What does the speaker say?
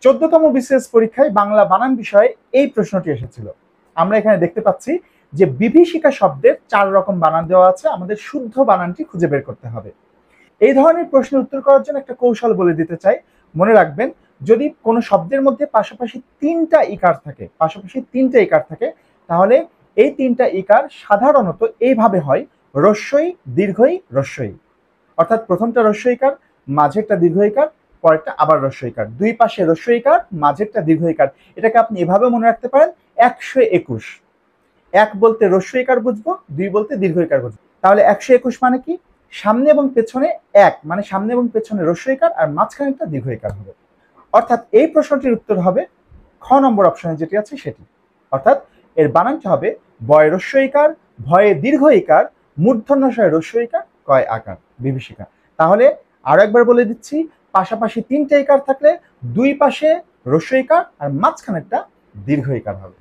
14তম BCS পরীক্ষায় বাংলা বানান বিষয়ে এই প্রশ্নটি এসেছিল। আমরা এখানে দেখতে পাচ্ছি যে বিভীষিকা শব্দের 4 রকম বানান দেওয়া আছে, আমাদের শুদ্ধ বানানটি খুঁজে বের করতে হবে। এই ধরনের প্রশ্নের উত্তর করার জন্য একটা কৌশল বলে দিতে চাই। মনে রাখবেন, যদি কোনো শব্দের মধ্যে পাশাপাশি তিনটা ইকার থাকে তাহলে এই তিনটা ইকার সাধারণত এইভাবে হয়: রস্যই, দীর্ঘই, রস্যই। অর্থাৎ প্রথমটা রস্যইকার, মাঝেরটা দীর্ঘইকার, পরেরটা আবার রস্যইকার। দুই পাশে রস্যইকার, মাঝেরটা দীর্ঘইকার। এটাকে আপনি এভাবে মনে রাখতে পারেন 121। 1 বলতে রস্যইকার বুঝবো, 2 বলতে দীর্ঘইকার বুঝবো। তাহলে 121 মানে কি? সামনে এবং পেছনে 1 মানে সামনে এবং পেছনে রস্যইকার আর মাঝখানেরটা দীর্ঘইকার হবে। অর্থাৎ এই প্রশ্নটির উত্তর হবে খ নম্বর অপশনে যেটি আছে সেটি। অর্থাৎ এর বানানটি হবে বয় রস্যইকার, ভয়ে দীর্ঘইকার, মূর্ধন্যশয় রস্যইকার, কয় আকার, বিভীষিকা। তাহলে আরো একবার বলে দিচ্ছি, পাশাপাশি তিনটে ইকার থাকলে দুই পাশে রস্যইকার আর মাঝখানেরটা দীর্ঘইকার হবে।